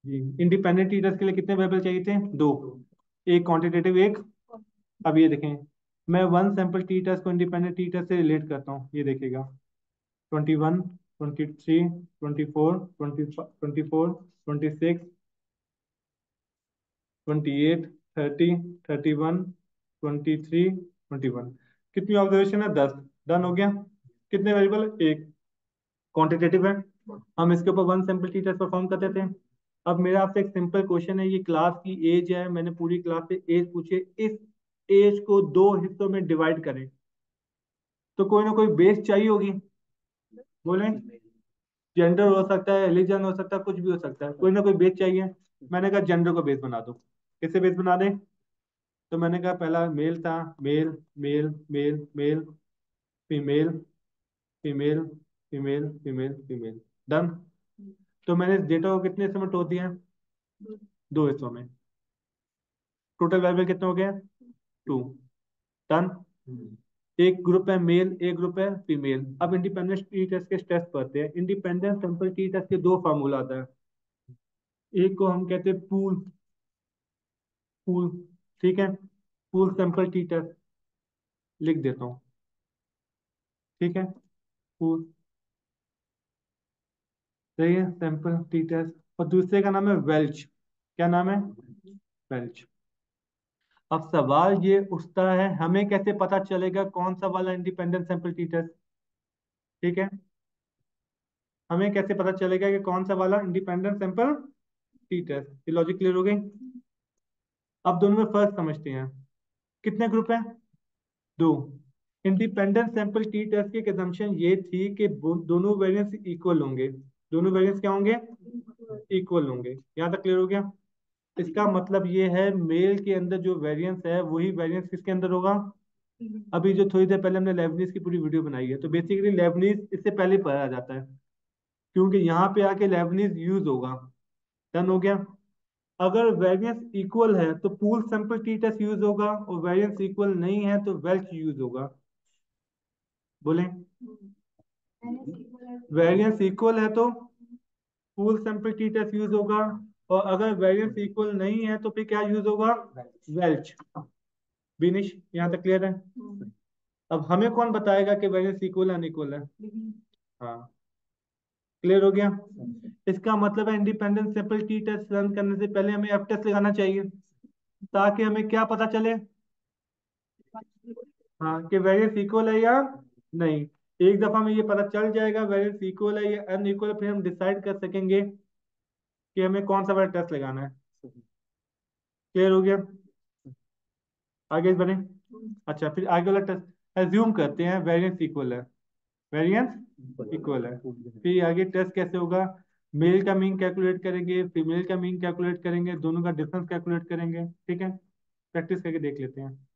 जी, independent teachers के लिए कितने वेरिएबल चाहिए थे? दो, एक क्वांटिटेटिव, एक। अब ये देखें, मैं वन सैंपल टी टेस्ट को इंडिपेंडेंट टी टेस्ट से रिलेट करता हूँ, ये देखिएगा। 21, 23, 24, 24, 26, 28, 30, 31, 23, 21। कितनी ऑब्जर्वेशन है? 10। डन हो गया। कितने वेरिएबल? एक। क्वांटिटेटिव है, हम इसके ऊपर one sample t test perform करते थे। अब मेरा आपसे एक सिंपल क्वेश्चन है, ये क्लास की एज है, मैंने पूरी क्लास से एज पूछे, इस एज को दो हिस्सों में डिवाइड करें, तो कोई ना कोई बेस चाहिए होगी। बोले, जेंडर हो सकता है, रिलीजन हो सकता है, कुछ भी हो सकता है, कोई ना कोई बेस चाहिए। मैंने कहा जेंडर को बेस बना दो। किससे बेस बना दें? तो मैंने कहा पहला मेल था, male, male, male, male, female, female, female, female, female. Done. तो मैंने इस डेटा को कितने हिस्सों में तोड़ दिया? दो हिस्सों में। टोटल वेरिएबल कितने हो गए? टू। डन। एक ग्रुप है मेल, एक ग्रुप है फीमेल। अब इंडिपेंडेंस टी टेस्ट के टेस्ट पढ़ते हैं। इंडिपेंडेंस सैंपल टी टेस्ट के दो फार्मूला आता है। एक को हम कहते हैं पूल, पूल, ठीक है, पूल सैंपल टी टेस्ट, लिख देता हूँ, ठीक है, पूल, सही है, सैंपल टी टेस्ट। और दूसरे का नाम है वेल्च। क्या नाम है? वेल्च। अब सवाल ये उठता है, हमें कैसे पता चलेगा कौन सा वाला इंडिपेंडेंट सैंपल टी टेस्ट? ठीक है, हमें कैसे पता चलेगा कि कौन सा वाला इंडिपेंडेंट सैंपल टी टेस्ट? ये लॉजिक क्लियर हो गई? अब दोनों में फर्क समझते हैं। कितने ग्रुप हैं? दो। इंडिपेंडेंट सैंपल टी टेस्ट की assumption ये थी कि दोनों वेरिएंस इक्वल होंगे। दोनों वेरिएंस क्या होंगे? इक्वल होंगे। यहाँ तक क्लियर हो गया? इसका मतलब ये है मेल के अंदर जो वेरिएंस है वही वेरिएंस किसके अंदर होगा? अभी जो थोड़ी देर पहले हमने लेबनीज की पूरी वीडियो बनाई है, तो बेसिकली लेबनीज इससे पहले पढ़ा जाता है, क्योंकि यहाँ पे आके लेबनीज यूज होगा। डन हो गया। अगर वेरिएंस इक्वल है तो pool sample t test use होगा, और वेरिएंस इक्वल नहीं है तो वेल्च यूज होगा। बोलें, वेरिएंस इक्वल है तो pool sample t test use होगा, और अगर वेरिएंस इक्वल नहीं है तो फिर क्या यूज होगा? वेल्च। बिनिश, यहाँ तक क्लियर है? अब हमें कौन बताएगा कि वेरिएंस इक्वल है अनइक्वल है? हाँ, क्लियर हो गया? इसका मतलब है independent sample t test run करने से पहले हमें एफ टेस्ट लगाना चाहिए, ताकि हमें क्या पता चले? हाँ, कि वेरिएंस इक्वल है या नहीं। एक दफा में ये पता चल जाएगा वेरिएंस इक्वल है या अनइक्वल, फिर हम डिसाइड कर सकेंगे कि हमें कौन सा वाला टेस्ट लगाना है। क्लियर हो गया? आगे बढ़े। अच्छा, फिर आगे वाला टेस्ट एज्यूम करते हैं वेरिएंस इक्वल है। वेरिएंस इक्वल है, फिर आगे टेस्ट कैसे होगा? मेल का मीन कैलकुलेट करेंगे, फीमेल का मीन कैलकुलेट करेंगे, दोनों का डिफरेंस कैलकुलेट करेंगे। ठीक है, प्रैक्टिस करके देख लेते हैं।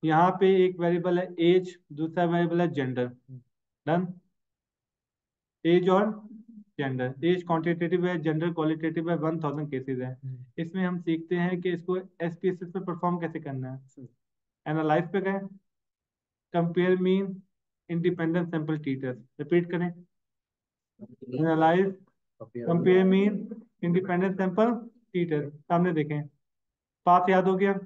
यहाँ पे एक वेरिएबल है एज, दूसरा वेरिएबल है जेंडर। डन। एज और जेंडर, एज क्वांटिटेटिव है, जेंडर क्वालिटेटिव है, 1000 केसेस है। इसमें हम सीखते हैं कि इसको एसपीएसएस पे परफॉर्म कैसे करना है। एनालाइज पे गए, compare mean, independent sample t test, repeat करें, analyse, compare mean, independent sample t test. सामने देखें, पाथ याद हो गया?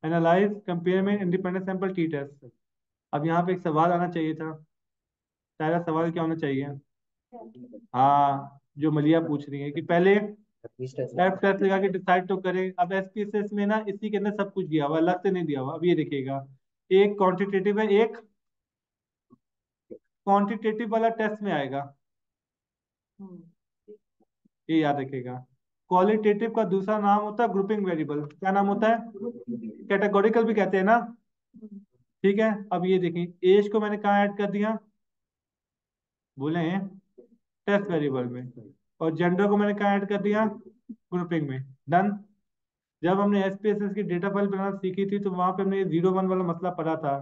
Analyse, compare mean, independent sample t test. अब यहाँ पे एक सवाल आना चाहिए था। पहला सवाल क्या होना चाहिए? हाँ, जो मलिया पूछ रही है कि पहले एफ टेस्ट लगा के डिसाइड तो करें। अब एसपीएसएस में ना इसी के अंदर सब कुछ दिया हुआ है, अलग से नहीं दिया हुआ। अब ये देखिएगा, एक क्वांटिटेटिव है, एक क्वांटिटेटिव वाला टेस्ट में आएगा, ये याद रखिएगा। क्वालिटेटिव का दूसरा नाम होता है ग्रुपिंग वेरिएबल। क्या नाम होता है? कैटेगोरिकल भी कहते हैं ना। ठीक है, अब ये देखें, एज को मैंने कहाँ ऐड कर दिया? बोले, टेस्ट वेरिएबल में। और जेंडर को मैंने कहाँ ऐड कर दिया? ग्रुपिंग में। डन। जब हमने एसपीएसएस की डेटा फाइल बनाना सीखी थी, तो वहां पे हमने 0 1 वाला मसला पढ़ा था,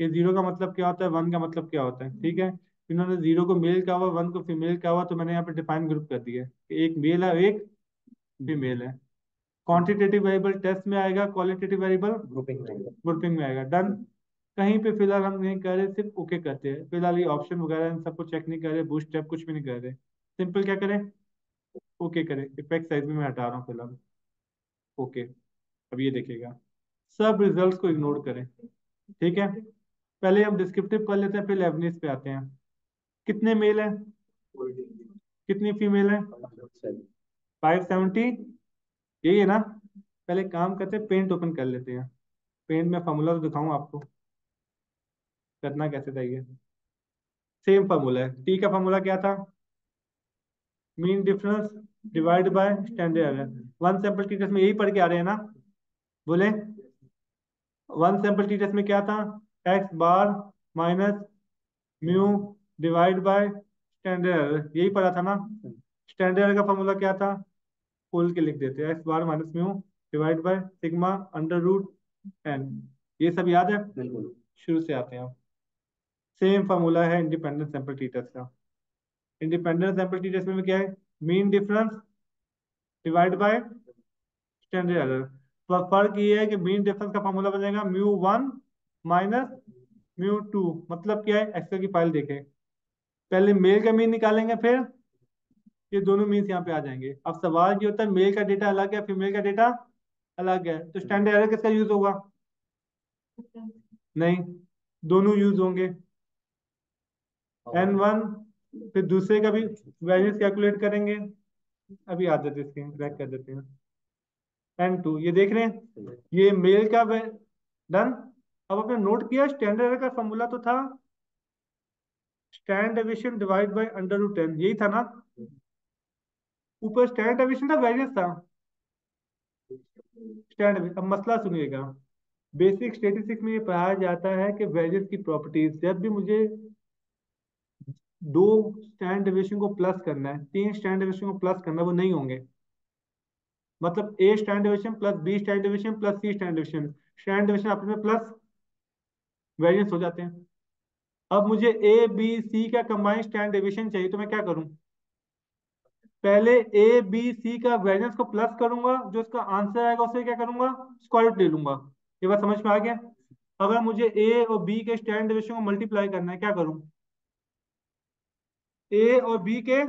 कि जीरो का मतलब क्या होता है, वन का मतलब क्या होता है। ठीक है, इन्होंने जीरो को मेल कहा हुआ, वन को फीमेल कहा हुआ, तो मैंने यहाँ पे डिफाइन ग्रुप कर दिया कि एक मेल है, एक फीमेल है। क्वांटिटेटिव वेरिएबल टेस्ट में आएगा, क्वालिटेटिव वेरिएबल ग्रुपिंग में आएगा। डन। कहीं पे फिलहाल हम नहीं कर रहे, सिर्फ ओके करते हैं फिलहाल। ये ऑप्शन वगैरह इन सबको चेक नहीं कर रहे, बूस्ट स्टेप कुछ भी नहीं कर रहे। सिंपल क्या करें, ओके करें, इफेक्ट साइज में मैं हटा रहा हूँ फिलहाल, ओके। अब ये देखिएगा, सब रिजल्ट्स को इग्नोर करें, ठीक है। पहले हम डिस्क्रिप्टिव कर लेते हैं, फिर लेबनीज पे आते हैं। कितने मेल हैं, कितनी फीमेल है, 570, यही है ना। पहले काम करते हैं, पेंट ओपन कर लेते हैं। पेंट में फॉर्मूला तो दिखाऊं आपको, करना कैसे चाहिए। सेम फॉर्मूला है, टी का फॉर्मूला क्या था, mean difference divide by standard error. One sample t test में यही पढ़ के आ रहे हैं ना, बोले। वन सैंपल टी टेस्ट में क्या था, x bar minus mu divide by standard error, यही पढ़ा था ना। स्टैंडर्ड एरर का फॉर्मूला क्या था, खोल के लिख देते हैं, x bar minus mu divide by sigma under root n. ये सब याद है, बिल्कुल। शुरू से आते हैं। सेम फॉर्मूला है इंडिपेंडेंट सैंपल टी टेस्ट का। इंडिपेंडेंट सैंपल टी टेस्ट में क्या है, mean difference divide by standard error. फर्क ये है कि मीन डिफरेंस का फॉर्मूला बनेगा mu one minus mu two. मतलब क्या है, एक्सेल की फाइल देखें, पहले मेल का मीन निकालेंगे, फिर ये दोनों मीन्स यहाँ पे आ जाएंगे। अब सवाल ये होता है, मेल का डेटा अलग है, फीमेल का डेटा अलग है, तो स्टैंडर्ड एरर किसका यूज होगा, नहीं, दोनों यूज होंगे। N1, फिर दूसरे का भी वैल्यूज कैलकुलेट करेंगे। अभी आ जाते इसके क्रैक कर देते हैं। N2, ये देख रहे हैं, ये मेल का डन। अब आपने नोट किया, स्टैंडर्ड एरर का फॉर्मूला तो था stand deviation divide by under root 10, यही था ना। ऊपर स्टैंड डेविएशन था, वेरिएंस था, स्टैंड। अब मसला सुनिएगा, बेसिक स्टैटिस्टिक्स में ये पढ़ाया जाता है कि वेरिएंस की प्रॉपर्टीज, जब भी मुझे दो स्टैंड डेविएशन को प्लस करना है, तीन स्टैंड डेविएशन को प्लस करना है, वो नहीं होंगे। मतलब a stand deviation plus b stand deviation plus c stand deviation, stand deviation आपस में प्लस वेरिएंस हो जाते हैं। अब मुझे ए बी सी का कंबाइंड स्टैंड डेविएशन चाहिए, तो मैं क्या करूं, पहले ए बी सी का वेरिएंस को प्लस करूंगा, जो इसका आंसर आएगा उसे क्या करूंगा, स्क्वायर रूट ले लूंगा। ये बात समझ में आ गया। अगर मुझे ए और बी के स्टैंड डेविएशन को मल्टीप्लाई करना है, क्या करूं, ए और बी के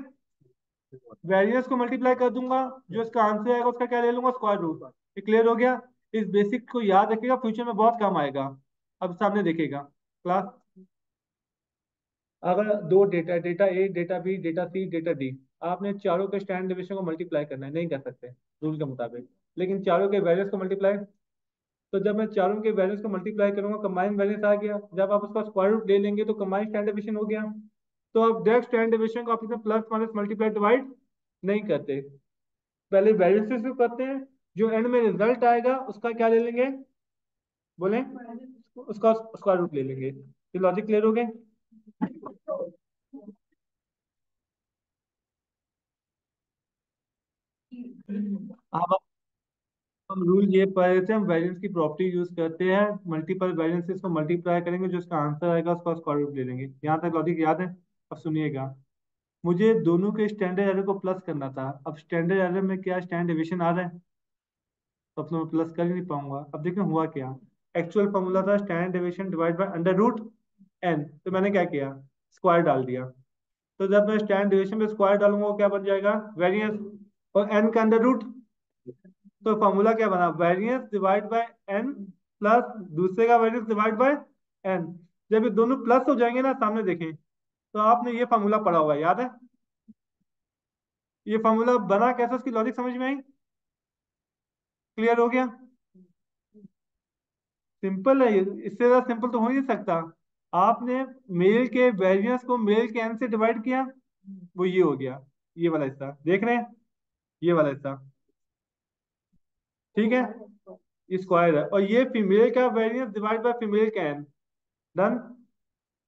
वेरिएंस को मल्टीप्लाई कर दूंगा, जो इसका आंसर आएगा उसका क्या ले लूंगा, स्क्वायर रूट। ये क्लियर हो गया। इस बेसिक को याद रखिएगा, फ्यूचर में बहुत काम आएगा। अब सामने देखिएगा क्लास, अगर दो डेटा, डेटा ए डेटा बी डेटा सी डेटा डी, आपने चारों के स्टैंड डेविएशन को मल्टीप्लाई करना है, नहीं कर सकते रूल के मुताबिक, लेकिन चारों के वैल्यूज को मल्टीप्लाई। तो जब मैं चारों के वैल्यूज को मल्टीप्लाई करूंगा, कंबाइंड वैल्यूज आ गया, जब आप उसका स्क्वायर रूट ले लेंगे तो कंबाइंड स्टैंड डेविएशन हो गया। तो अब डायरेक्ट स्टैंड डेविएशन को आप इसमें प्लस माइनस मल्टीप्लाई डिवाइड नहीं करते, पहले वैल्यूज से करते हैं, जो एंड में रिजल्ट आएगा उसका क्या ले लेंगे, बोले, उसका स्क्वायर रूट ले लेंगे। ये लॉजिक क्लियर हो गया। अब हम रूल ये पढ़ रहे थे, हम वेरिएंस की प्रॉपर्टी यूज करते हैं, मल्टीपल वेरिएंसेस को मल्टीप्लाई करेंगे, जो इसका आंसर आएगा उसका स्क्वायर रूट ले लेंगे। यहाँ तक लॉजिक याद है। अब सुनिएगा, मुझे दोनों के स्टैंडर्ड एरर को प्लस करना था। अब स्टैंडर्ड एरर में क्या स्टैंड डेविएशन आ रहा है, तो अब तो मैं प्लस कर ही नहीं पाऊंगा। अब देखिए हुआ क्या, एक्चुअल फॉर्मूला था stand deviation divide by under root n, तो मैंने क्या किया, स्क्वायर डाल दिया। तो जब मैं स्टैंड डेविएशन में स्क्वायर डालूंगा, वो क्या बन जाएगा, वेरिएंस, और एन का अंडर रूट। तो फॉर्मूला क्या बना, variance divide by n plus दूसरे का वेरिएंस डिवाइड बाय एन। जब ये दोनों प्लस हो जाएंगे ना, सामने देखें, तो आपने ये फॉर्मूला पढ़ा हुआ है, याद है। ये फॉर्मूला बना कैसे, उसकी लॉजिक समझ में आई, क्लियर हो गया। सिंपल है ये, इससे ज्यादा सिंपल तो हो ही नहीं सकता। आपने मेल के वेरिएंस को मेल के एन से डिवाइड किया, वो ये हो गया, ये वाला हिस्सा देख रहे हैं, ये वाला हिस्सा, ठीक है, स्क्वायर है। और ये फीमेल का वेरिएंस डिवाइड बाय फीमेल का एन, डन।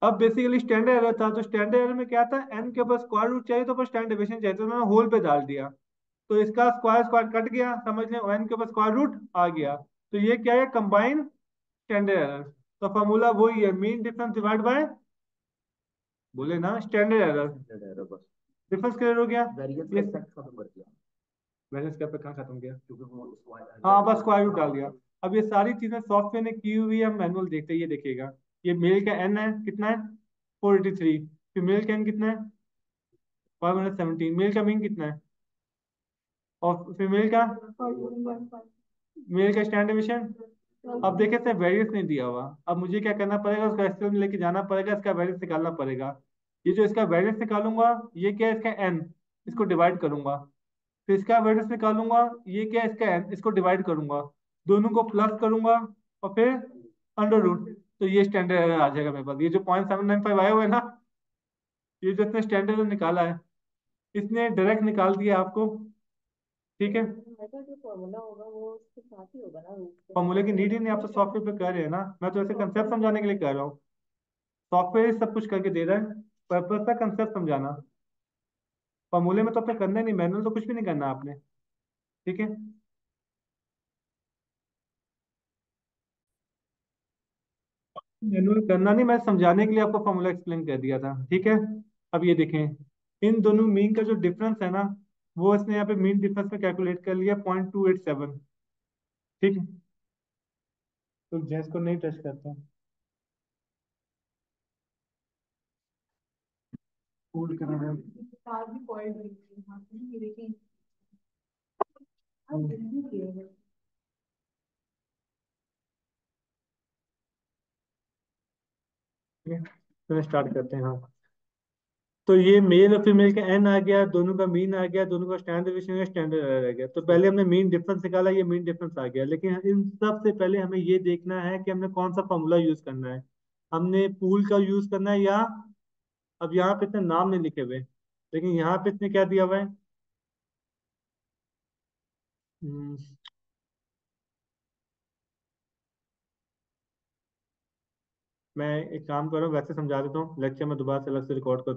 अब बेसिकली स्टैंडर्ड एरर था, तो स्टैंडर्ड एरर में क्या था, एन के ऊपर स्क्वायर रूट चाहिए, तो ऊपर स्टैंड डेविएशन चाहिए, तो उन्होंने होल पे डाल दिया। तो इसका स्क्वायर स्क्वायर कट गया, समझ लें, एन के ऊपर स्क्वायर रूट आ गया। तो ये क्या है, कंबाइन स्टैंडर्ड एरर। तो फॉर्मूला वही है, मीन डिफरेंस डिवाइड बाय, बोले ना, स्टैंडर्ड एरर। डिफरेंस क्लियर हो गया। बैलेंस क्या पे कहाँ खत्म गया, हाँ बस स्क्वायर रूट डाल दिया। अब ये सारी चीजें सॉफ्टवेयर ने की हुई है, हम मैनुअल देखते हैं, ये देखिएगा। ये मेल का एन है कितना है, 483, फीमेल का एन कितना है, 517। मेल का मीन कितना है? और फीमेल का? मेल का स्टैंडर्ड डिवीजन? अब देखिए इसने वेरियंस नहीं दिया हुआ। अब मुझे क्या करना पड़ेगा, उसका एक्सेल में लेके जाना पड़ेगा, इसका वेरियंस निकालना पड़ेगा। ये जो इसका वेरियंस निकालूंगा, ये क्या है इसका एन, इसको डिवाइड करूंगा। फिर इसका वेरियंस निकालूंगा, ये क्या है इसका एन, इसको डिवाइड करूंगा। दोनों को प्लस करूंगा और फिर अंडर रूट। तो ये स्टैंडर्ड एरर आ जाएगा मेरे पास। ये जो 0.795 आया हुआ है ना, ये जो इसने स्टैंडर्ड एरर निकाला है, इसने डायरेक्ट निकाल दिया आपको। ठीक है। ऐसा जो फॉर्मूला होगा वो उसके साथ ही होगा ना, रूट के फॉर्मूले साथ की ही नीड ही होगा। नहीं, आप तो सॉफ्टवेयर पे कर रहे हैं ना, मैं तो ऐसे कंसेप्ट समझाने के लिए कह रहा हूँ। सॉफ्टवेयर ही सब कुछ करके दे रहा है, पर्पज था कंसेप्ट समझाना। फॉर्मूले में तो आपने करना ही नहीं, मैनुअल तो कुछ भी नहीं करना आपने। ठीक है। मैनुअल करना नहीं, मैं समझाने के लिए आपको फॉर्मूला एक्सप्लेन कर दिया था। ठीक है। अब ये देखें, इन दोनों मीन का जो डिफरेंस है ना, वो इसने यहाँ पे मीन डिफरेंस में कैलकुलेट कर लिया 0.287। ठीक है। तो जेंस को नहीं टच करते हैं। कूल करना है। साथ भी पॉइंट देखिए, हाँ ये देखिए, हाँ जल्दी किए। ठीक है, तो स्टार्ट करते हैं। हाँ, तो ये मेल और फीमेल का एन आ गया, दोनों का मीन आ गया, दोनों का स्टैंडर्ड डिवीजन स्टैंडर्ड एरर आ गया। तो पहले हमने मीन डिफरेंस निकाला, ये मीन डिफरेंस आ गया। लेकिन इन सब से पहले हमें ये देखना है कि हमने कौन सा फॉर्मूला यूज करना है। हमने पूल का यूज करना है या, अब यहाँ पे इतने नाम नहीं लिखे हुए, लेकिन यहाँ पे इसने क्या दिया हुआ है। हम्म, मैं एक काम कर रहा हूँ, वैसे समझा देता हूँ, लेक्चर में दोबारा से अलग से रिकॉर्ड कर